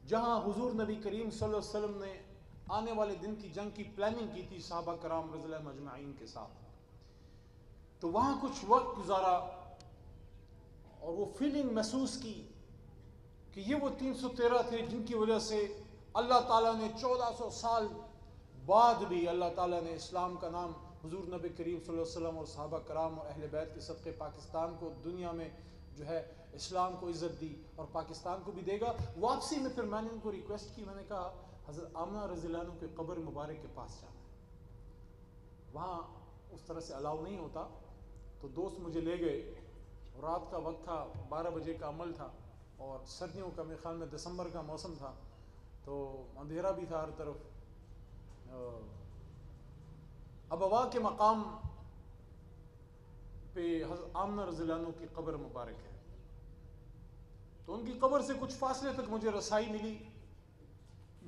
جہاں حضور نبی کریم صلی اللہ علیہ وسلم نے آنے والے دن کی جنگ کی پلاننگ کی تھی صحابہ کرام رضی اللہ مجمعین کے ساتھ، تو وہاں کچھ وقت گزارا اور وہ فیلنگ محسوس کی کہ یہ وہ 313 تھے جن کی وجہ سے اللہ تعالیٰ نے 1400 سال بعد بھی اللہ تعالیٰ نے اسلام کا نام حضور نبی کریم صلی اللہ علیہ وسلم اور صحابہ کرام اور اہل بیت کے صدقے پاکستان کو دنیا میں جو ہے اسلام کو عزت دی اور پاکستان کو بھی دے گا۔ واپسی میں پھر میں نے ان کو ریکویسٹ کی، میں نے کہا حضرت آمنہ رضی اللہ عنہ کے قبر مبارک کے پاس جانا ہے، وہاں اس طرح سے الاؤ نہیں ہوتا۔ تو دوست مجھے لے گئے، رات کا وقت تھا، 12 بجے کا عمل تھا اور سردیوں کا، میرے خیال میں دسمبر کا موسم تھا، تو اندھیرا بھی تھا ہر طرف۔ ابوا کے مقام پہ حضرت آمنہ رضی اللہ عنہ کی قبر مبارک ہے، تو ان کی قبر سے کچھ فاصلے تک مجھے رسائی ملی۔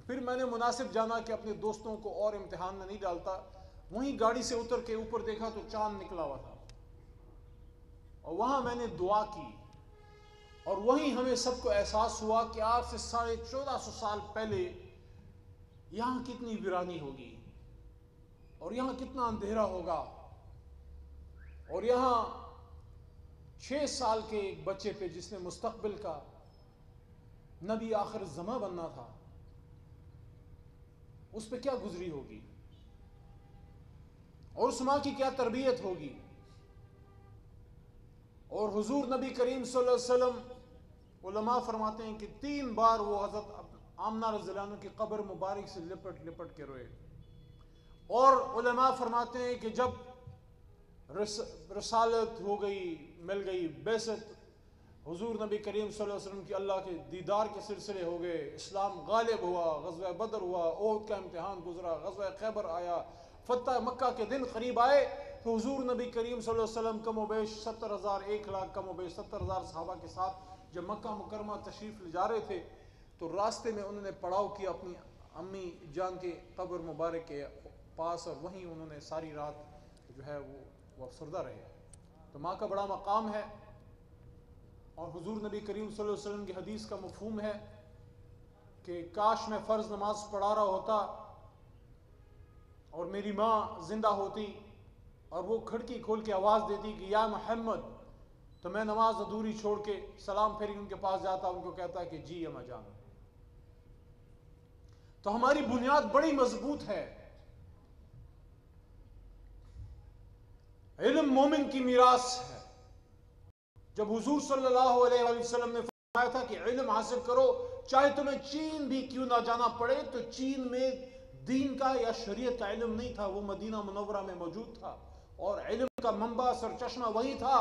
پھر میں نے مناسب جانا کہ اپنے دوستوں کو اور امتحان میں نہیں ڈالتا، وہیں گاڑی سے اتر کے اوپر دیکھا تو چاند نکلا ہوا تھا، اور وہاں میں نے دعا کی، اور وہیں ہمیں سب کو احساس ہوا کہ آج سے 1450 سال پہلے یہاں کتنی ویرانی ہوگی، اور یہاں کتنا اندھیرا ہوگا، اور یہاں 6 سال کے ایک بچے پہ جس نے مستقبل کا نبی آخر الزماں بننا تھا، اس پہ کیا گزری ہوگی، اور اس ماں کی کیا تربیت ہوگی۔ اور حضور نبی کریم صلی اللہ علیہ وسلم، علماء فرماتے ہیں کہ 3 بار وہ حضرت آمنہ رضی اللہ عنہ کی قبر مبارک سے لپٹ لپٹ کے روئے، اور علماء فرماتے ہیں کہ جب رسالت ہو گئی، مل گئی بعثت، حضور نبی کریم صلی اللہ علیہ وسلم کی اللہ کے دیدار کے سلسلے ہو گئے، اسلام غالب ہوا، غزوہ بدر ہوا، احد کا امتحان گزرا، غزوہ خیبر آیا، فتح مکہ کے دن قریب آئے، تو حضور نبی کریم صلی اللہ علیہ وسلم کم و بیش 70,000 1 لاکھ کم و بیش 70,000 صحابہ کے ساتھ جب مکہ مکرمہ تشریف لے جا رہے تھے، تو راستے میں انہوں نے پڑاؤ کیا اپنی امی جان کے قبر مبارک کے پاس، اور وہیں انہوں نے ساری رات جو ہے وہ افسردہ رہے۔ تو ماں کا بڑا مقام ہے، اور حضور نبی کریم صلی اللہ علیہ وسلم کی حدیث کا مفہوم ہے کہ کاش میں فرض نماز پڑھا رہا ہوتا اور میری ماں زندہ ہوتی اور وہ کھڑکی کھول کے آواز دیتی کہ یا محمد، تو میں نماز ادھوری چھوڑ کے سلام پھیری ان کے پاس جاتا، ان کو کہتا کہ جی اما جان۔ تو ہماری بنیاد بڑی مضبوط ہے۔ علم مومن کی میراث ہے۔ جب حضور صلی اللہ علیہ وآلہ وسلم نے فرمایا تھا کہ علم حاصل کرو، چاہے تمہیں چین بھی کیوں نہ جانا پڑے، تو چین میں دین کا یا شریعت کا علم نہیں تھا، وہ مدینہ منورہ میں موجود تھا، اور علم کا منبع سرچشمہ وہی تھا۔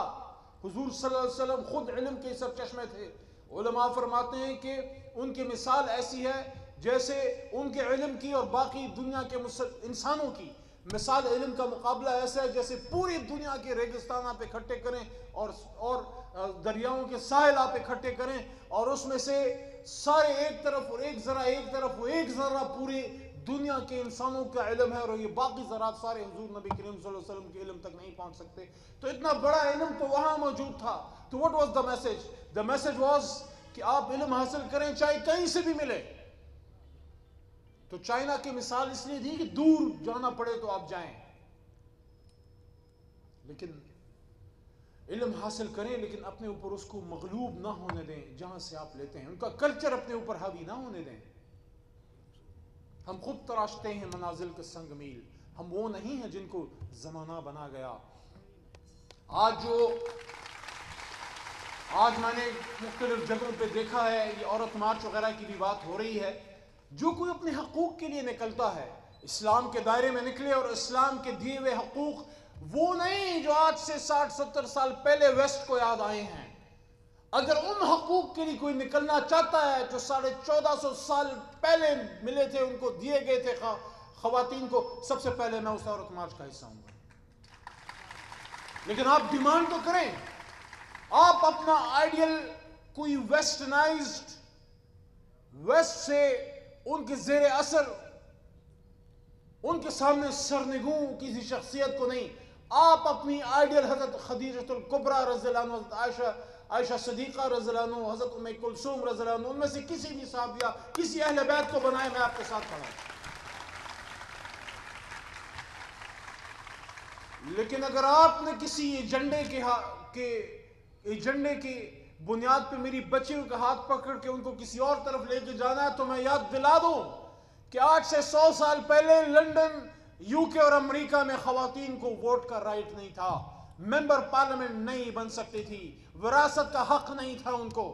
حضور صلی اللہ علیہ وسلم خود علم کے سرچشمے تھے۔ علماء فرماتے ہیں کہ ان کی مثال ایسی ہے جیسے ان کے علم کی اور باقی دنیا کے انسانوں کی مثال، علم کا مقابلہ ایسا ہے جیسے پوری دنیا کے ریگستان آپ اکٹھے کریں اور دریاؤں کے ساحل آپ اکٹھے کریں، اور اس میں سے سارے ایک طرف اور ایک ذرہ پوری دنیا کے انسانوں کا علم ہے، اور یہ باقی ذرات سارے حضور نبی کریم صلی اللہ علیہ وسلم کے علم تک نہیں پہنچ سکتے۔ تو اتنا بڑا علم تو وہاں موجود تھا۔ تو what was the message? The message was کہ آپ علم حاصل کریں چاہے کہیں سے بھی ملے۔ تو چائنا کی مثال اس لیے دی کہ دور جانا پڑے تو آپ جائیں، لیکن علم حاصل کریں، لیکن اپنے اوپر اس کو مغلوب نہ ہونے دیں جہاں سے آپ لیتے ہیں، ان کا کلچر اپنے اوپر حاوی نہ ہونے دیں۔ ہم خود تراشتے ہیں منازل کے سنگ میل، ہم وہ نہیں ہیں جن کو زمانہ بنا گیا۔ آج میں نے مختلف جگہوں پہ دیکھا ہے، یہ عورت مارچ وغیرہ کی بھی بات ہو رہی ہے، جو کوئی اپنے حقوق کے لیے نکلتا ہے، اسلام کے دائرے میں نکلے، اور اسلام کے دیے ہوئے حقوق وہ نہیں جو آج سے 60-70 سال پہلے ویسٹ کو یاد آئے ہیں۔ اگر ان حقوق کے لیے کوئی نکلنا چاہتا ہے جو 1450 سال پہلے ملے تھے، ان کو دیے گئے تھے خواتین کو، سب سے پہلے میں اس عورت مارچ کا حصہ ہوں گا۔ لیکن آپ ڈیمانڈ تو کریں، آپ اپنا آئیڈیل کوئی ویسٹرنائزڈ، ویسٹ سے ان کے زیر اثر، ان کے سامنے سرنگوں کسی شخصیت کو نہیں، آپ اپنی آئیڈیل حضرت خدیجہ الکبریٰ رضی اللہ عنہ، حضرت عائشہ عائشہ صدیقہ رضی اللہ عنہ، حضرت ام کلثوم رضی اللہ عنہ، ان میں سے کسی بھی صحابیہ کسی اہل بیت کو بنائے، میں آپ کے ساتھ کھڑا ہوں۔ لیکن اگر آپ نے کسی ایجنڈے کی بنیاد پہ میری بچیوں کا ہاتھ پکڑ کے ان کو کسی اور طرف لے کے جانا ہے، تو میں یاد دلا دوں کہ آج سے 100 سال پہلے لندن، یو کے اور امریکہ میں خواتین کو ووٹ کا رائٹ نہیں تھا، ممبر پارلیمنٹ نہیں بن سکتی تھی، وراثت کا حق نہیں تھا ان کو۔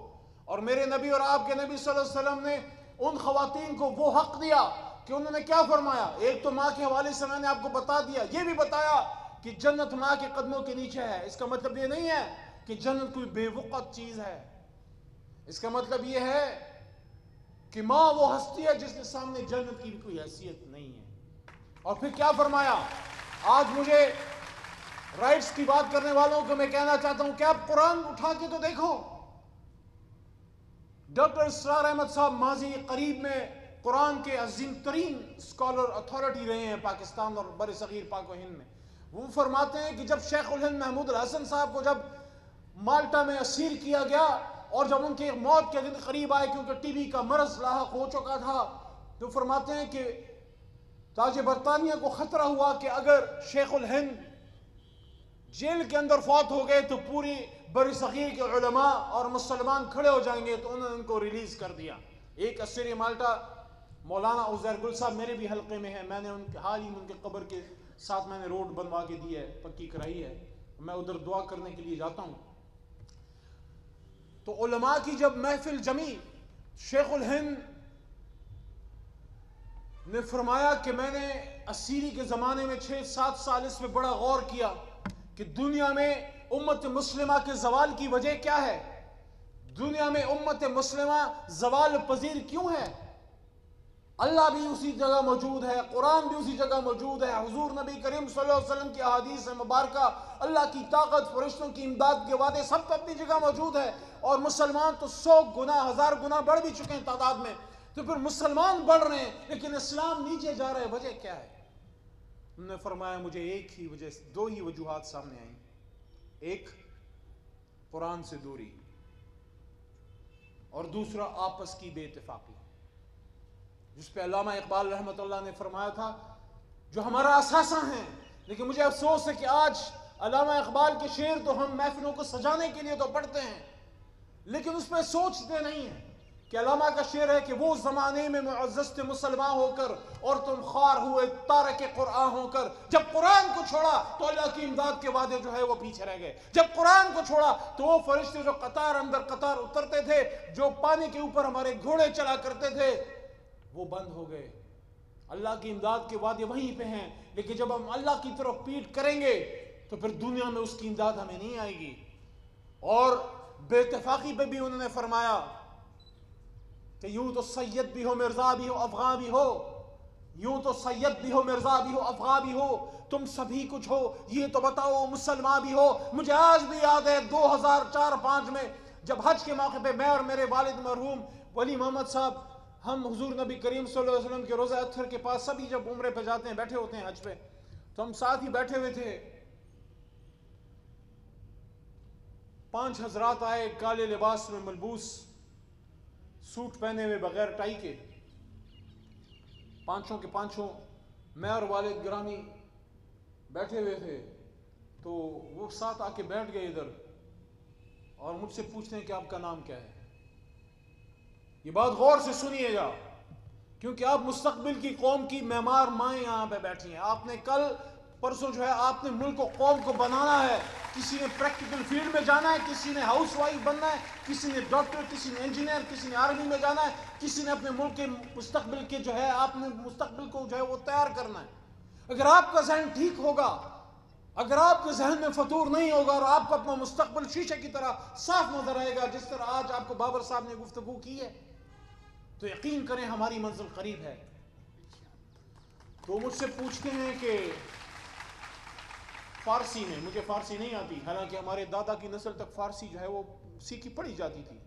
اور میرے نبی اور آپ کے نبی صلی اللہ علیہ وسلم نے ان خواتین کو وہ حق دیا کہ انہوں نے کیا فرمایا؟ ایک تو ماں کے حوالے سے میں نے آپ کو بتا دیا، یہ بھی بتایا کہ جنت ماں کے قدموں کے نیچے ہے۔ اس کا مطلب یہ نہیں ہے کہ جنت کوئی بے وقت چیز ہے، اس کا مطلب یہ ہے کہ ماں وہ ہستی ہے جس کے سامنے جنت کی بھی کوئی حیثیت نہیں ہے۔ اور پھر کیا فرمایا؟ آج مجھے رائٹس کی بات کرنے والوں کو میں کہنا چاہتا ہوں کہ آپ قرآن اٹھا کے تو دیکھو۔ ڈاکٹر اسرار احمد صاحب ماضی قریب میں قرآن کے عظیم ترین اسکالر اتھارٹی رہے ہیں پاکستان اور بر صغیر پاک و ہند میں۔ وہ فرماتے ہیں کہ جب شیخ الہند محمود الحسن صاحب کو جب مالٹا میں اسیر کیا گیا اور جب ان کے موت کے دن قریب آئے کیونکہ ٹی بی کا مرض لاحق ہو چکا تھا، تو فرماتے ہیں کہ تاج برطانیہ کو خطرہ ہوا کہ اگر شیخ الہند جیل کے اندر فوت ہو گئے تو پوری بر صغیر کے علماء اور مسلمان کھڑے ہو جائیں گے، تو انہوں نے ان کو ریلیز کر دیا۔ ایک اسیر مالٹا مولانا عزیر گل صاحب میرے بھی حلقے میں ہیں، میں نے حال ہی میں ان کے قبر کے ساتھ میں نے روڈ بنوا کے دی ہے، پکی کرائی ہے، میں ادھر دعا کرنے کے لیے جاتا ہوں۔ تو علماء کی جب محفل جمی، شیخ الہند نے فرمایا کہ میں نے اسیری کے زمانے میں 6-7 سال اس پہ بڑا غور کیا کہ دنیا میں امت مسلمہ کے زوال کی وجہ کیا ہے، دنیا میں امت مسلمہ زوال پذیر کیوں ہے؟ اللہ بھی اسی جگہ موجود ہے، قرآن بھی اسی جگہ موجود ہے، حضور نبی کریم صلی اللہ علیہ وسلم کی احادیث مبارکہ، اللہ کی طاقت، فرشتوں کی امداد کے وعدے سب اپنی جگہ موجود ہے، اور مسلمان تو 100 گنا 1000 گنا بڑھ بھی چکے ہیں تعداد میں۔ تو پھر مسلمان بڑھ رہے ہیں لیکن اسلام نیچے جا رہا ہے، وجہ کیا ہے؟ انہوں نے فرمایا مجھے ایک ہی وجہ، 2 ہی وجوہات سامنے آئیں۔ ایک قرآن سے دوری، اور دوسرا آپس کی بے اتفاقی، جس پہ علامہ اقبال رحمۃ اللہ نے فرمایا تھا جو ہمارا اثاثہ ہیں۔ لیکن مجھے افسوس ہے کہ آج علامہ اقبال کے شعر تو ہم محفلوں کو سجانے کے لیے تو پڑھتے ہیں، لیکن اس پہ سوچتے نہیں ہیں کہ علامہ کا شعر ہے کہ وہ زمانے میں معزز تھے مسلمان ہو کر، اور تم خوار ہوئے تارک قرآن ہو کر۔ جب قرآن کو چھوڑا تو اللہ کی امداد کے وعدے جو ہے وہ پیچھے رہ گئے، جب قرآن کو چھوڑا تو وہ فرشتے جو قطار اندر قطار اترتے تھے، جو پانی کے اوپر ہمارے گھوڑے چلا کرتے تھے، وہ بند ہو گئے۔ اللہ کی امداد کے وعدے وہیں پہ ہیں، لیکن جب ہم اللہ کی طرف پیٹ کریں گے تو پھر دنیا میں اس کی امداد ہمیں نہیں آئے گی۔ اور بے اتفاقی پہ بھی انہوں نے فرمایا کہ یوں تو سید بھی ہو مرزا بھی ہو افغان بھی ہو، یوں تو سید بھی ہو مرزا بھی ہو افغان بھی ہو، تم سبھی کچھ ہو یہ تو بتاؤ مسلمان بھی ہو۔ مجھے آج بھی یاد ہے 2004-05 میں جب حج کے موقع پہ میں اور میرے والد مرحوم ولی محمد صاحب، ہم حضور نبی کریم صلی اللہ علیہ وسلم کے روضہ اطہر کے پاس سبھی جب عمرے پہ جاتے ہیں، بیٹھے ہوتے ہیں حج پہ، تو ہم ساتھ ہی بیٹھے ہوئے تھے۔ 5 حضرات آئے کالے لباس میں ملبوس، سوٹ پہنے ہوئے بغیر ٹائی کے، پانچوں کے پانچوں میں اور والد گرامی بیٹھے ہوئے تھے۔ تو وہ ساتھ آ کے بیٹھ گئے ادھر اور مجھ سے پوچھتے ہیں کہ آپ کا نام کیا ہے۔ یہ بات غور سے سنیے گا کیونکہ آپ مستقبل کی قوم کی معمار مائیں یہاں پہ بیٹھی ہیں۔ آپ نے کل پرسوں جو ہے آپ نے ملک و قوم کو بنانا ہے، کسی نے پریکٹیکل فیلڈ میں جانا ہے، کسی نے ہاؤس وائف بننا ہے، کسی نے ڈاکٹر، کسی نے انجینئر، کسی نے آرمی میں جانا ہے، کسی نے اپنے ملک کے مستقبل کے جو ہے آپ نے مستقبل کو جو ہے وہ تیار کرنا ہے۔ اگر آپ کا ذہن ٹھیک ہوگا، اگر آپ کے ذہن میں فطور نہیں ہوگا اور آپ کو اپنا مستقبل شیشے کی طرح صاف نظر آئے گا، جس طرح آج آپ کو بابر صاحب نے گفتگو کی ہے، تو یقین کریں ہماری منزل قریب ہے۔ تو مجھ سے پوچھتے ہیں کہ فارسی میں، مجھے فارسی نہیں آتی، حالانکہ ہمارے دادا کی نسل تک فارسی جو ہے وہ سیکھی پڑھی جاتی تھی،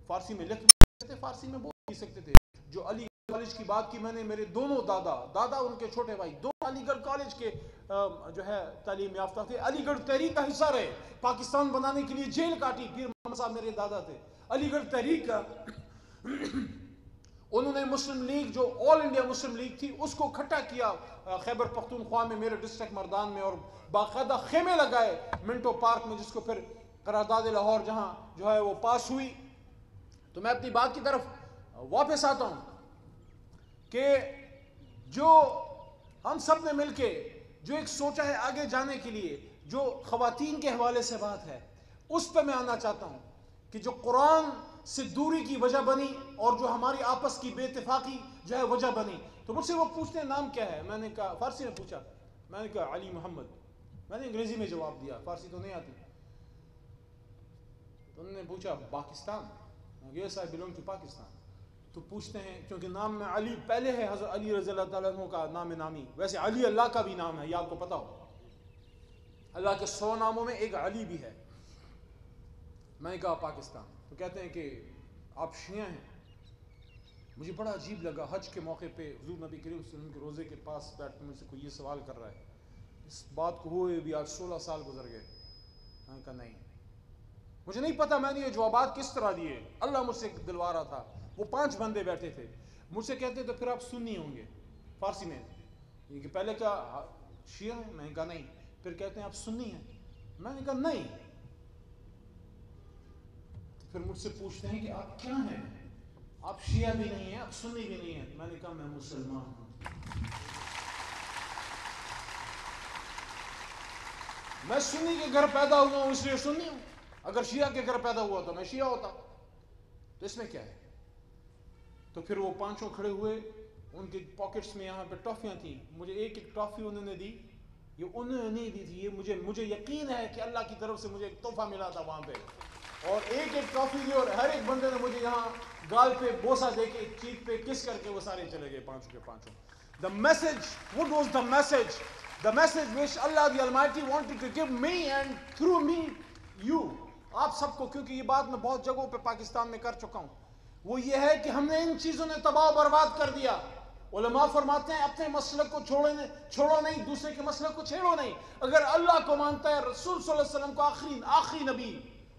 فارسی میں لکھ بھی سکتے تھے، فارسی میں بول بھی سکتے تھے۔ جو علی کالج کی بات کی میں نے، میرے دونوں دادا ان کے چھوٹے بھائی دونوں علی گڑھ کالج کے جو ہے تعلیم یافتہ تھے، علی گڑھ تحریک کا حصہ رہے، پاکستان بنانے کے لیے جیل کاٹی، پیر محمد صاحب میرے دادا تھے، علی گڑھ تحریک کا انہوں نے مسلم لیگ جو آل انڈیا مسلم لیگ تھی اس کو کھٹا کیا خیبر پختونخوا میں، میرے ڈسٹرکٹ مردان میں، اور باقاعدہ خیمے لگائے منٹو پارک میں، جس کو پھر قرارداد لاہور جہاں جو ہے وہ پاس ہوئی۔ تو میں اپنی بات کی طرف واپس آتا ہوں کہ جو ہم سب نے مل کے جو ایک سوچا ہے آگے جانے کے لیے، جو خواتین کے حوالے سے بات ہے، اس پہ میں آنا چاہتا ہوں کہ جو قرآن سے دوری کی وجہ بنی اور جو ہماری آپس کی بے اتفاقی جو ہے وجہ بنی۔ تو مجھ سے وہ پوچھتے ہیں نام کیا ہے، میں نے کہا فارسی میں پوچھا، میں نے کہا علی محمد، میں نے انگریزی میں جواب دیا، فارسی تو نہیں آتی۔ تو انہوں نے پوچھا پاکستان؟ یس آئی بلونگ ٹو پاکستان۔ تو پوچھتے ہیں کیونکہ نام میں علی پہلے ہے، حضرت علی رضی اللہ تعالیٰ عنہ کا نام نامی، ویسے علی اللہ کا بھی نام ہے، یہ آپ کو پتا ہو، اللہ کے 100 ناموں میں ایک علی بھی ہے۔ میں نے کہا پاکستان۔ تو کہتے ہیں کہ آپ شیعہ ہیں۔ مجھے بڑا عجیب لگا، حج کے موقع پہ حضور نبی کریم صلی اللہ علیہ وسلم کے روزے کے پاس بیٹھ کے مجھ سے کوئی یہ سوال کر رہا ہے، اس بات کو ہوئے بھی آج 16 سال گزر گئے۔ میں نے کہا نہیں، مجھے نہیں پتا میں نے یہ جوابات کس طرح دیے، اللہ مجھ سے دلوا رہا تھا۔ وہ 5 بندے بیٹھے تھے، مجھ سے کہتے تو پھر آپ سنی ہوں گے، فارسی میں، یہ کہ پہلے کہا شیعہ ہیں، میں نے کہا نہیں، پھر کہتے ہیں آپ سنی ہیں، میں نے کہا نہیں، تو پھر مجھ سے پوچھتے ہیں کہ آپ کیا ہیں، آپ شیعہ بھی نہیں ہیں، آپ سنی بھی نہیں ہیں، میں نے کہا میں مسلمان ہوں۔ میں سنی کے گھر پیدا ہوا ہوں اس لیے سنی ہوں، اگر شیعہ کے گھر پیدا ہوا تو میں شیعہ ہوتا، تو اس میں کیا ہے؟ تو پھر وہ 5 کھڑے ہوئے، ان کے پاکٹس میں یہاں پہ ٹافیاں تھیں، مجھے ایک ایک ٹافی انہوں نے دی، یہ انہوں نے نہیں دی تھی، یہ مجھے یقین ہے کہ اللہ کی طرف سے مجھے ایک تحفہ ملا تھا وہاں پہ، اور ایک ایک ٹافی دی، اور ہر ایک بندے نے مجھے یہاں گال پہ بوسہ دے کے چیک پہ کس کر کے وہ سارے چلے گئے 5 کے 5۔ The message, what was the message? The message which Allah the Almighty wanted to give me and through me you، آپ سب کو، کیونکہ یہ بات میں بہت جگہوں پہ پاکستان میں کر چکا ہوں، وہ یہ ہے کہ ہم نے ان چیزوں نے تباہ و برباد کر دیا۔ علماء فرماتے ہیں اپنے مسلک کو چھوڑو نہیں، دوسرے کے مسلک کو چھیڑو نہیں، اگر اللہ کو مانتا ہے، رسول صلی اللہ علیہ وسلم کو آخری نبی،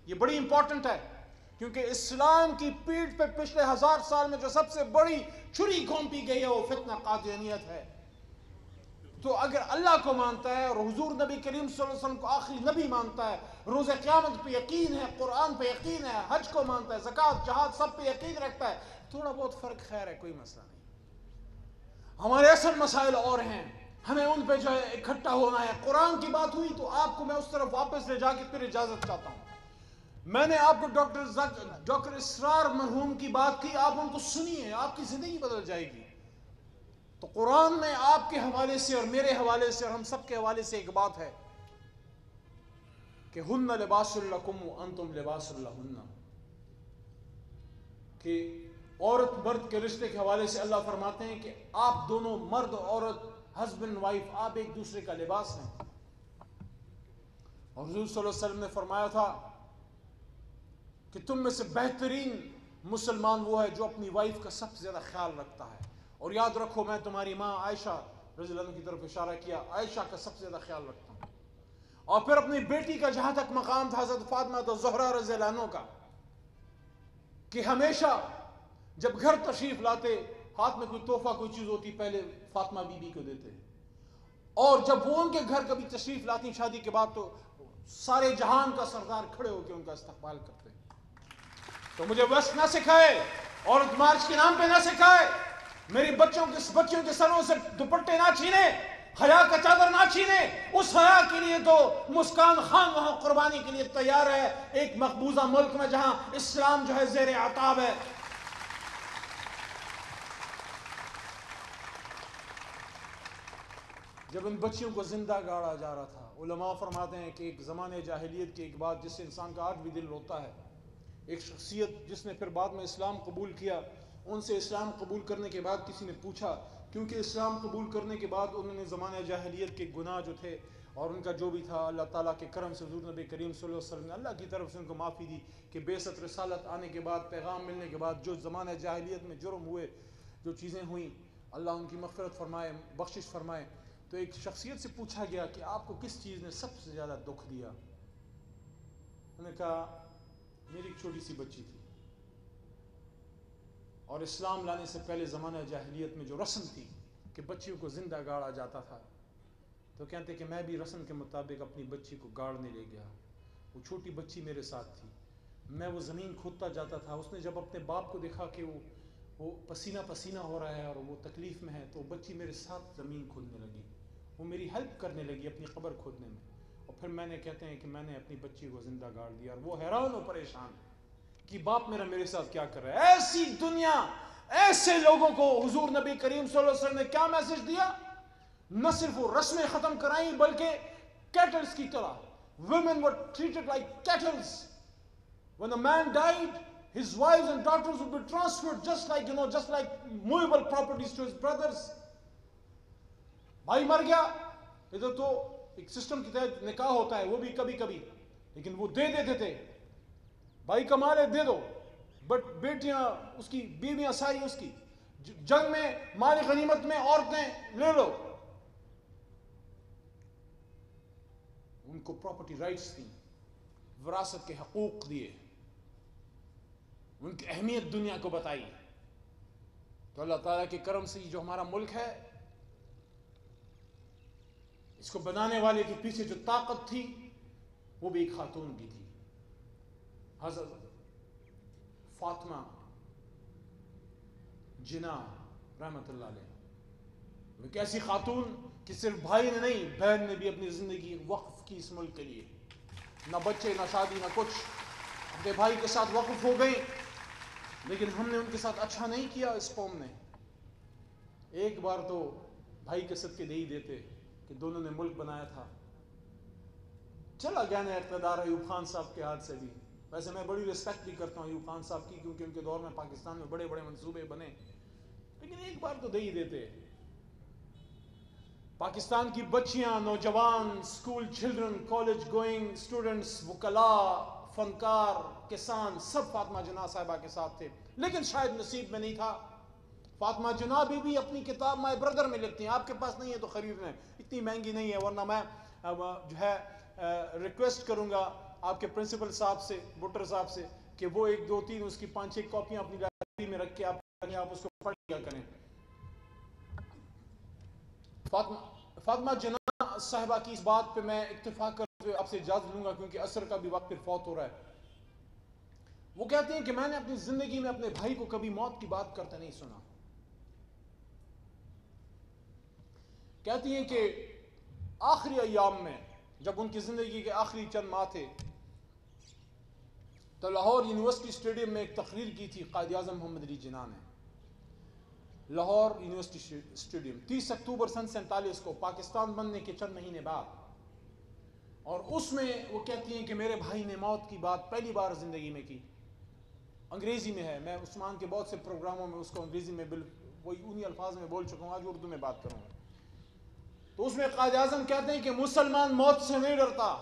یہ بڑی امپورٹنٹ ہے، کیونکہ اسلام کی پیٹھ پہ پچھلے 1000 سال میں جو سب سے بڑی چھری گھونپی گئی ہے وہ فتنہ قادیانیت ہے۔ تو اگر اللہ کو مانتا ہے اور حضور نبی کریم صلی اللہ علیہ وسلم کو آخری نبی مانتا ہے، روز قیامت پہ یقین ہے، قرآن پہ یقین ہے، حج کو مانتا ہے، زکوٰۃ جہاد سب پہ یقین رکھتا ہے، تھوڑا بہت فرق خیر ہے، کوئی مسئلہ نہیں۔ ہمارے اصل مسائل اور ہیں، ہمیں ان پہ جو ہے اکٹھا ہونا ہے۔ قرآن کی بات ہوئی تو آپ کو میں اس طرف واپس لے جا کے پھر اجازت چاہتا ہوں۔ میں نے آپ کو ڈاکٹر اسرار مرحوم کی بات کی، آپ ان کو سنیے، آپ کی زندگی بدل جائے گی۔ تو قرآن میں آپ کے حوالے سے اور میرے حوالے سے اور ہم سب کے حوالے سے ایک بات ہے کہ ہن لباس لکم وانتم لباس لہن، کہ عورت مرد کے رشتے کے حوالے سے اللہ فرماتے ہیں کہ آپ دونوں مرد اور عورت، ہسبینڈ وائف، آپ ایک دوسرے کا لباس ہیں۔ اور حضور صلی اللہ علیہ وسلم نے فرمایا تھا کہ تم میں سے بہترین مسلمان وہ ہے جو اپنی وائف کا سب سے زیادہ خیال رکھتا ہے، اور یاد رکھو میں تمہاری ماں عائشہ رضی اللہ عنہ کی طرف اشارہ کیا، عائشہ کا سب سے زیادہ خیال رکھتا ہوں۔ اور پھر اپنی بیٹی کا جہاں تک مقام تھا حضرت فاطمہ الزہرا رضی اللہ عنہ کا، کہ ہمیشہ جب گھر تشریف لاتے، ہاتھ میں کوئی تحفہ کوئی چیز ہوتی پہلے فاطمہ بی بی کو دیتے، اور جب وہ ان کے گھر کبھی تشریف لاتی شادی کے بعد تو سارے جہان کا سردار کھڑے ہو کے ان کا استقبال کرتے۔ تو مجھے ویسٹ نہ سکھائے، عورت مارچ کے نام پہ نہ سکھائے، میری بچوں کے سروں سے دوپٹے نہ چھینے، حیا کا چادر نہ چھینے۔ اس حیا کے لیے تو مسکان خان وہاں قربانی کے لیے تیار ہے، ایک مقبوضہ ملک میں جہاں اسلام جو ہے زیر عتاب ہے۔ جب ان بچیوں کو زندہ گاڑا جا رہا تھا، علماء فرماتے ہیں کہ ایک زمانے جاہلیت کی ایک بات جس سے انسان کا آج بھی دل روتا ہے، ایک شخصیت جس نے پھر بعد میں اسلام قبول کیا، ان سے اسلام قبول کرنے کے بعد کسی نے پوچھا، کیونکہ اسلام قبول کرنے کے بعد انہوں نے زمانہ جاہلیت کے گناہ جو تھے اور ان کا جو بھی تھا، اللہ تعالیٰ کے کرم سے حضور نبی کریم صلی اللہ علیہ وسلم نے اللہ کی طرف سے ان کو معافی دی کہ بعثت رسالت آنے کے بعد، پیغام ملنے کے بعد جو زمانہ جاہلیت میں جرم ہوئے، جو چیزیں ہوئیں، اللہ ان کی مغفرت فرمائے، بخشش فرمائے۔ تو ایک شخصیت سے پوچھا گیا کہ آپ کو کس چیز نے سب سے زیادہ دکھ دیا؟ انہوں نے کہا میری ایک چھوٹی سی بچی تھی، اور اسلام لانے سے پہلے زمانہ جاہلیت میں جو رسم تھی کہ بچیوں کو زندہ گاڑا جاتا تھا، تو کہتے کہ میں بھی رسم کے مطابق اپنی بچی کو گاڑنے لے گیا. وہ چھوٹی بچی میرے ساتھ تھی، میں وہ زمین کھودتا جاتا تھا. اس نے جب اپنے باپ کو دیکھا کہ وہ پسینہ پسینہ ہو رہا ہے اور وہ تکلیف میں ہے، تو بچی میرے ساتھ زمین کھودنے لگی، وہ میری ہیلپ کرنے لگی اپنی قبر کھودنے میں. اور پھر میں نے کہتے ہیں کہ میں نے اپنی بچی کو زندہ گاڑ دیا، اور وہ حیران و پریشان کہ باپ میرے ساتھ کیا کر رہا ہے. ایسی دنیا، ایسے لوگوں کو حضور نبی کریم صلی اللہ علیہ وسلم نے کیا میسج دیا؟ نہ صرف وہ رسمیں ختم کرائیں بلکہ کیٹلز کی طرح. Women were treated like cattles. When a man died, his wives and daughters would be transferred just like movable properties to his brothers. بھائی مر گیا، ادھر تو ایک سسٹم کی تحت نکاح ہوتا ہے، وہ بھی کبھی کبھی، لیکن وہ دے دیتے تھے، بھائی کما لے دے دو، بٹ بیٹیاں اس کی، بیویاں ساری اس کی، جنگ میں مال غنیمت میں عورتیں لے لو. ان کو پراپرٹی رائٹس دیں، وراثت کے حقوق دیے، ان کی اہمیت دنیا کو بتائی. تو اللہ تعالیٰ کے کرم سے جو ہمارا ملک ہے، اس کو بنانے والے کے پیچھے جو طاقت تھی وہ بھی ایک خاتون کی تھی، حضرت فاطمہ جناح رحمت اللہ علیہ. وہ ایک ایسی خاتون کہ صرف بھائی نے نہیں، بہن نے بھی اپنی زندگی وقف کی اس ملک کے لیے. نہ بچے، نہ شادی، نہ کچھ، اپنے بھائی کے ساتھ وقف ہو گئی. لیکن ہم نے ان کے ساتھ اچھا نہیں کیا. اس قوم نے ایک بار تو بھائی کے صدقے دے ہی دیتے کہ دونوں نے ملک بنایا تھا. چلا گیا نا اقتدار ایوب خان صاحب کے ہاتھ سے بھی. ویسے میں بڑی رسپیکٹ بھی کرتا ہوں ایوب خان صاحب کی، کیونکہ ان کے دور میں پاکستان میں بڑے بڑے منصوبے بنے، لیکن ایک بار تو دے ہی دیتے. پاکستان کی بچیاں، نوجوان، school children, college going students, وکلاء، فنکار، کسان، سب فاطمہ جناح صاحبہ کے ساتھ تھے. لیکن شاید نصیب میں نہیں تھا. فاطمہ جناح بھی اپنی کتاب مائی بردر میں لکھتی ہیں. آپ کے پاس نہیں ہے تو خرید لیں، اتنی مہنگی نہیں ہے. ورنہ میں جو ہے ریکویسٹ کروں گا آپ کے پرنسپل صاحب سے، بٹر صاحب سے، کہ وہ 1 2 3 اس کی 5 6 کاپیاں اپنی لائبریری میں رکھ کے آپ اس کو پڑھ لیا کریں. فاطمہ جناح صاحبہ کی اس بات پہ میں اتفاق کرتے ہوئے آپ سے اجازت لوں گا، کیونکہ عصر کا بھی وقت پھر فوت ہو رہا ہے. وہ کہتے ہیں کہ میں نے اپنی زندگی میں اپنے بھائی کو کبھی موت کی بات کرتے نہیں سنا. کہتی ہیں کہ آخری ایام میں جب ان کی زندگی کے آخری چند ماہ تھے تو لاہور یونیورسٹی اسٹیڈیم میں ایک تقریر کی تھی قائد اعظم محمد علی جناح نے. لاہور یونیورسٹی اسٹیڈیم 30 اکتوبر سن 47 کو، پاکستان بننے کے چند مہینے بعد. اور اس میں وہ کہتی ہیں کہ میرے بھائی نے موت کی بات پہلی بار زندگی میں کی. انگریزی میں ہے، میں عثمان کے بہت سے پروگراموں میں اس کو انگریزی میں وہی انہی الفاظ میں بول چکا ہوں، آج اردو میں بات کروں گا. تو اس میں قائد اعظم کہتے ہیں کہ مسلمان موت سے نہیں ڈرتا،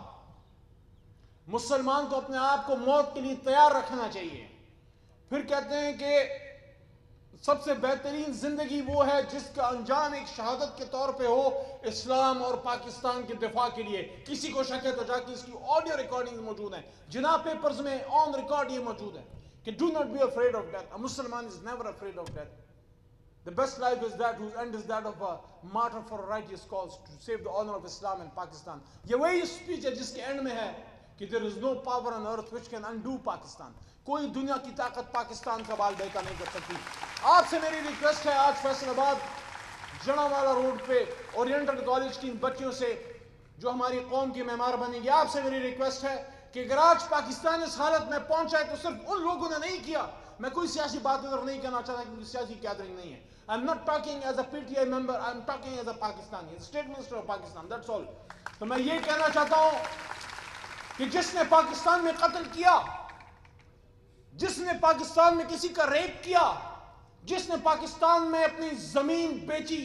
مسلمان کو اپنے آپ کو موت کے لیے تیار رکھنا چاہیے. پھر کہتے ہیں کہ سب سے بہترین زندگی وہ ہے جس کا انجام ایک شہادت کے طور پہ ہو اسلام اور پاکستان کے دفاع کے لیے. کسی کو شک ہے تو جا کے اس کی آڈیو ریکارڈنگ موجود ہیں، جناح پیپرز میں آن ریکارڈ یہ موجود ہے کہ do not be afraid of death. A Muslim is never afraid of death. The best life is that whose end is that of a martyr for a righteous cause to save the honor of Islam and Pakistan. یہ وہی speech ہے جس کے and میں ہے کہ there is no power on earth which can undo Pakistan. کوئی دنیا کی طاقت پاکستان کا بال بیٹا نہیں کر سکتی. آپ سے میری ریکویسٹ ہے، آج فیصل آباد جڑاوالا روڈ پہ اورینٹل کالج کی بچیوں سے جو ہماری قوم کی معمار بنیں گی، آپ سے میری ریکویسٹ ہے کہ اگر آج پاکستان اس حالت میں پہنچا ہے تو صرف ان لوگوں نے نہیں کیا. میں کوئی سیاسی بات ادھر نہیں کہنا چاہتا کیونکہ سیاسی گیدرنگ نہیں ہے. I'm not talking as a PTI member, I'm talking as a Pakistani, as a state minister of Pakistan, that's all. تو میں یہ کہنا چاہتا ہوں کہ جس نے پاکستان میں قتل کیا، جس نے پاکستان میں کسی کا ریپ کیا، جس نے پاکستان میں اپنی زمین بیچی،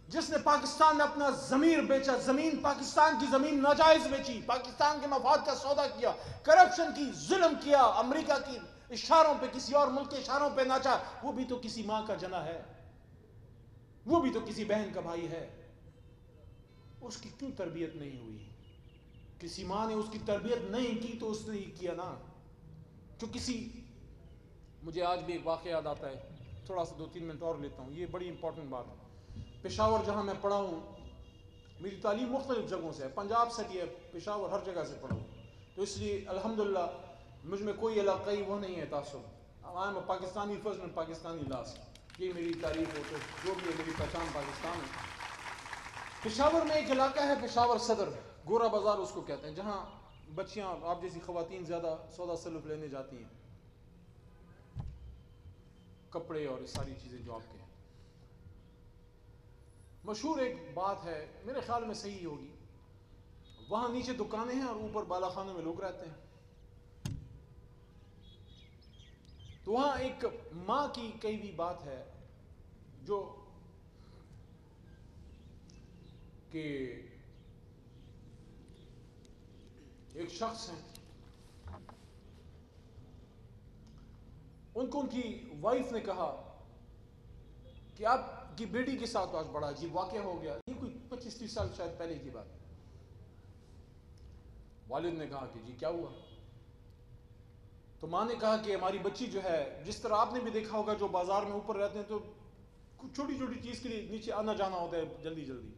جس نے پاکستان میں اپنا ضمیر بیچا، زمین پاکستان کی زمین ناجائز بیچی، پاکستان کے مفاد کا سودا کیا، کرپشن کی، ظلم کیا، امریکہ کی اشاروں پہ، کسی اور ملک کے اشاروں پہ ناچا، وہ بھی تو کسی ماں کا جنا ہے، وہ بھی تو کسی بہن کا بھائی ہے. اس کی کیوں تربیت نہیں ہوئی؟ کسی ماں نے اس کی تربیت نہیں کی تو اس نے یہ کیا نا. جو کسی مجھے آج بھی ایک واقعہ یاد آتا ہے, تھوڑا سا 2-3 منٹ اور لیتا ہوں, یہ بڑی امپورٹنٹ بات ہے. پشاور جہاں میں پڑھا ہوں, میری تعلیم مختلف جگہوں سے ہے, پنجاب سے بھی ہے, پشاور ہر جگہ سے پڑھا ہوں, تو اس لیے الحمدللہ مجھ میں کوئی علاقائی وہ نہیں ہے تعصب. I am a Pakistani first and Pakistani last, یہ میری تعریف ہو تو جو بھی ہے میری پہچان پاکستان ہے. پشاور میں ایک علاقہ ہے پشاور صدر, گورا بازار اس کو کہتے ہیں, جہاں بچیاں آپ جیسی خواتین زیادہ سودا سلف لینے جاتی ہیں, کپڑے اور ساری چیزیں جو آپ کے ہیں. مشہور ایک بات ہے, میرے خیال میں صحیح ہوگی, وہاں نیچے دکانیں ہیں اور اوپر بالا خانے میں لوگ رہتے ہیں. تو وہاں ایک ماں کی کئی بھی بات ہے جو کہ ایک شخص ہیں, ان کو ان کی وائف نے کہا کہ آپ کی بیٹی کے ساتھ آج بڑا عجیب واقعہ ہو گیا. یہ کوئی 25-30 سال شاید پہلے کی بات. والد نے کہا کہ جی کیا ہوا؟ تو ماں نے کہا کہ ہماری بچی جو ہے, جس طرح آپ نے بھی دیکھا ہوگا جو بازار میں اوپر رہتے ہیں تو چھوٹی چھوٹی چیز کے لیے نیچے آنا جانا ہوتا ہے جلدی جلدی,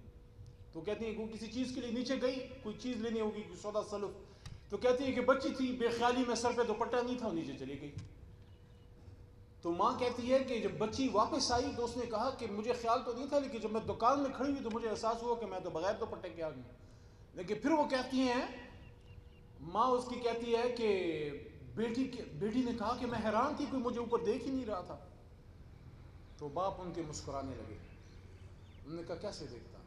تو کہتی ہیں کہ کسی چیز کے لیے نیچے گئی, کوئی چیز لینی ہوگی, کوئی سودا سلف, تو کہتی ہے کہ بچی تھی بے خیالی میں, سر پہ دوپٹہ نہیں تھا, نیچے چلی گئی. تو ماں کہتی ہے کہ جب بچی واپس آئی تو اس نے کہا کہ مجھے خیال تو نہیں تھا, لیکن جب میں دکان میں کھڑی ہوئی تو مجھے احساس ہوا کہ میں تو بغیر دوپٹے کے آ گئی. لیکن پھر وہ کہتی ہیں, ماں اس کی کہتی ہے کہ بیٹی نے کہا کہ میں حیران تھی, کوئی مجھے اوپر دیکھ ہی نہیں رہا تھا. تو باپ ان کے مسکرانے لگے. انہوں نے کہا کیسے دیکھتا؟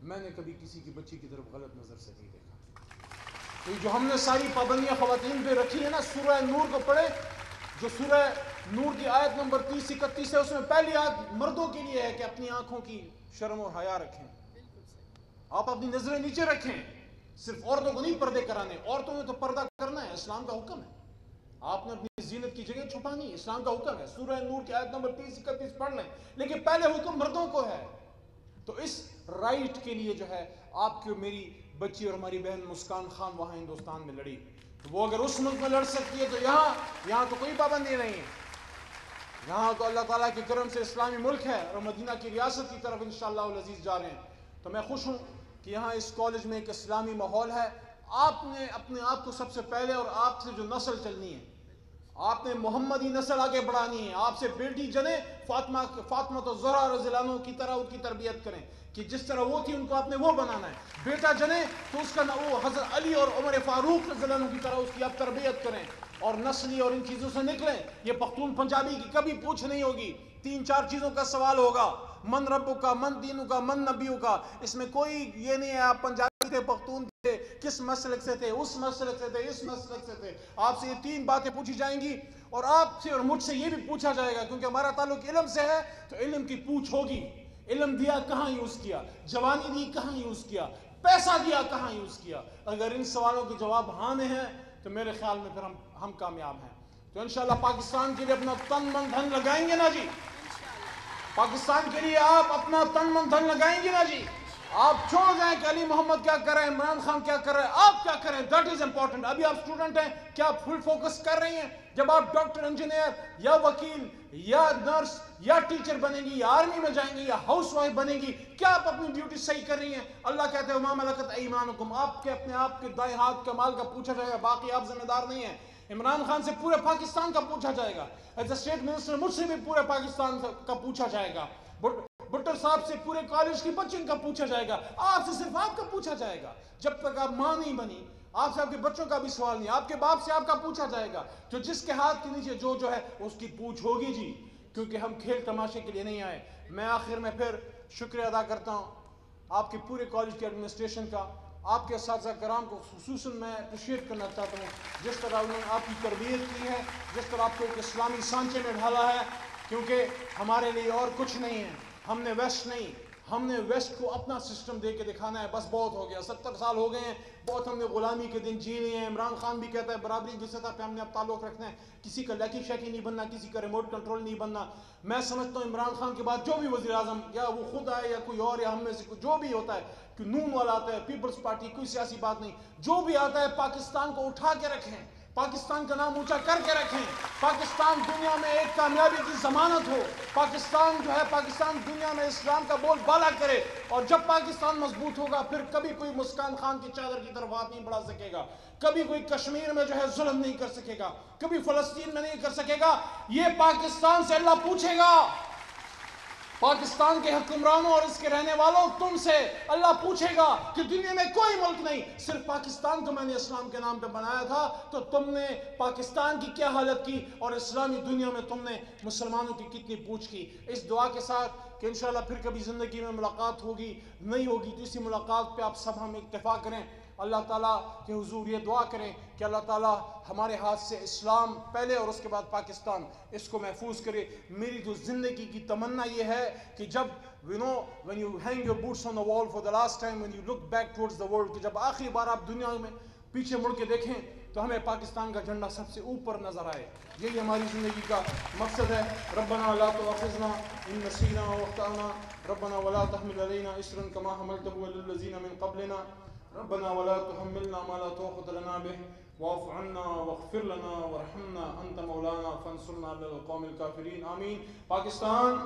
میں نے کبھی کسی کی بچی کی طرف غلط نظر سے نہیں دیکھا. تو جو ہم نے ساری پابندیاں خواتین پہ رکھی ہیں نا, سورہ نور کو پڑھے, جو سورہ نور کی آیت نمبر 30-31 ہے, اس میں پہلی آیت مردوں کے لیے ہے کہ اپنی آنکھوں کی شرم اور حیا رکھیں, آپ اپنی نظریں نیچے رکھیں. صرف عورتوں کو نہیں پردے کرانے, عورتوں نے تو پردہ کرنا ہے, اسلام کا حکم ہے. آپ نے اپنی زینت کی جگہ چھپانی, اسلام کا حکم ہے. سورہ نور کی آیت نمبر 30-31 پڑھ لیں, لیکن پہلے حکم مردوں کو ہے. تو اس رائٹ کے لیے جو ہے آپ کی میری بچی اور ہماری بہن مسکان خان وہاں ہندوستان میں لڑی, تو وہ اگر اس ملک میں لڑ سکتی ہے تو یہاں تو کوئی پابندی نہیں ہے. یہاں تو اللہ تعالیٰ کے کرم سے اسلامی ملک ہے اور مدینہ کی ریاست کی طرف انشاءاللہ العزیز جا رہے ہیں. تو میں خوش ہوں کہ یہاں اس کالج میں ایک اسلامی ماحول ہے. آپ نے اپنے آپ کو سب سے پہلے, اور آپ سے جو نسل چلنی ہے, آپ نے محمدی نسل آگے بڑھانی ہے. آپ سے بیٹی جنے فاطمہ تو زہرا رضی اللہ عنہ کی طرح ان کی تربیت کریں کہ جس طرح وہ تھی ان کو آپ نے وہ بنانا ہے. بیٹا جنے تو اس کا وہ حضرت علی اور عمر فاروق رضی اللہ عنہ کی طرح اس کی آپ تربیت کریں, اور نسلی اور ان چیزوں سے نکلیں. یہ پختون پنجابی کی کبھی پوچھ نہیں ہوگی, 3-4 چیزوں کا سوال ہوگا, من ربو کا, من دینو کا, من نبیو کا. اس میں کوئی یہ نہیں ہے آپ پنجابی تھے, پختون تھے, کس مسلک سے تھے, اس مسلک سے تھے, اس مسلک سے تھے. آپ سے یہ 3 باتیں پوچھی جائیں گی, اور آپ سے اور مجھ سے یہ بھی پوچھا جائے گا, کیونکہ ہمارا تعلق علم سے ہے تو علم کی پوچھ ہوگی. علم دیا کہاں یوز کیا, جوانی دی کہاں یوز کیا, پیسہ دیا کہاں یوز کیا. اگر ان سوالوں کے جواب ہاں میں ہیں تو میرے خیال میں پھر ہم کامیاب ہیں. تو انشاءاللہ پاکستان کے لیے اپنا تن من دھن لگائیں گے نا جی, پاکستان کے لیے آپ اپنا تن من دھن لگائیں گے نا جی. آپ چھوڑ دیں کہ علی محمد کیا کر رہے ہیں, عمران خان کیا کر رہے ہیں, آپ کیا کریں, دیٹ از امپورٹنٹ. ابھی آپ اسٹوڈنٹ ہیں, کیا آپ فل فوکس کر رہی ہیں؟ جب آپ ڈاکٹر, انجینئر یا وکیل یا نرس یا ٹیچر بنیں گی یا آرمی میں جائیں گی یا ہاؤس وائف بنیں گی, کیا آپ اپنی ڈیوٹی صحیح کر رہی ہیں؟ اللہ کہتے ہیں وما ملکت ایمانکم, آپ کے اپنے آپ کے دائیں ہاتھ کا مال کا پوچھا جائے گا, باقی آپ ذمہ دار نہیں ہیں. عمران خان سے پورے پاکستان کا پوچھا جائے گا, ایز اے اسٹیٹ منسٹر مجھ سے بھی پورے پاکستان کا پوچھا جائے گا, بٹر صاحب سے پورے کالج کی بچوں کا پوچھا جائے گا, آپ سے صرف آپ کا پوچھا جائے گا. جب تک آپ ماں نہیں بنی, آپ سے آپ کے بچوں کا بھی سوال نہیں, آپ کے باپ سے آپ کا پوچھا جائے گا. جو جس کے ہاتھ کے نیچے جو ہے اس کی پوچھ ہوگی جی, کیونکہ ہم کھیل تماشے کے لیے نہیں آئے. میں آخر میں پھر شکریہ ادا کرتا ہوں آپ کے پورے کالج کے ایڈمنسٹریشن کا, آپ کے اساتذہ کرام کو خصوصاً میں اپریشیٹ کرنا چاہتا ہوں, جس طرح انہوں نے آپ کی تربیت کی ہے, جس طرح آپ کو ایک اسلامی سانچے میں ڈھالا ہے. کیونکہ ہمارے لیے اور کچھ نہیں ہے, ہم نے ویسٹ نہیں, ہم نے ویسٹ کو اپنا سسٹم دے کے دکھانا ہے، بس بہت ہو گیا، 70 سال ہو گئے ہیں، بہت ہم نے غلامی کے دن جی لیے ہیں۔ عمران خان بھی کہتا ہے برابری کی سطح پہ ہم نے اب تعلق رکھنا ہے، کسی کا لیکی شیکی نہیں بننا، کسی کا ریموٹ کنٹرول نہیں بننا۔ میں سمجھتا ہوں عمران خان کے بعد جو بھی وزیر اعظم، یا وہ خود آئے یا کوئی اور، یا ہم میں سے جو بھی ہوتا ہے، کہ نون والا آتا ہے، پیپلز پارٹی، کوئی سیاسی بات نہیں، جو بھی آتا ہے پاکستان کو اٹھا کے رکھیں، پاکستان کا نام اونچا کر کے رکھیں، پاکستان دنیا میں ایک کامیابی کی ضمانت ہو، پاکستان جو ہے، پاکستان دنیا میں اسلام کا بول بالا کرے، اور جب پاکستان مضبوط ہوگا پھر کبھی کوئی مسکان خان کی چادر کی طرف ہاتھ نہیں بڑھا سکے گا، کبھی کوئی کشمیر میں جو ہے ظلم نہیں کر سکے گا، کبھی فلسطین میں نہیں کر سکے گا۔ یہ پاکستان سے اللہ پوچھے گا، پاکستان کے حکمرانوں اور اس کے رہنے والوں، تم سے اللہ پوچھے گا کہ دنیا میں کوئی ملک نہیں، صرف پاکستان کو میں نے اسلام کے نام پہ بنایا تھا، تو تم نے پاکستان کی کیا حالت کی، اور اسلامی دنیا میں تم نے مسلمانوں کی کتنی پوچھ کی۔ اس دعا کے ساتھ کہ انشاءاللہ پھر کبھی زندگی میں ملاقات ہوگی، نہیں ہوگی تو اسی ملاقات پہ آپ سب ہم اتفاق کریں، اللہ تعالیٰ کے حضور یہ دعا کریں کہ اللہ تعالیٰ ہمارے ہاتھ سے اسلام پہلے اور اس کے بعد پاکستان، اس کو محفوظ کرے۔ میری جو زندگی کی تمنا یہ ہے کہ جب when you hang your boots on the wall for the last time, when you look back towards the world، کہ جب آخری بار آپ دنیا میں پیچھے مڑ کے دیکھیں تو ہمیں پاکستان کا جھنڈا سب سے اوپر نظر آئے۔ یہی ہماری زندگی کا مقصد ہے۔ ربنا لا تؤاخذنا ان نسینا واخطأنا، ربنا ولا تحمل علينا اصرا كما حملته على الذين من قبلنا، ربنا ولا تحملنا ما لا طاقة لنا به، واعف عنا واغفر لنا وارحمنا انت مولانا فانصرنا على القوم الكافرين، آمین۔ پاکستان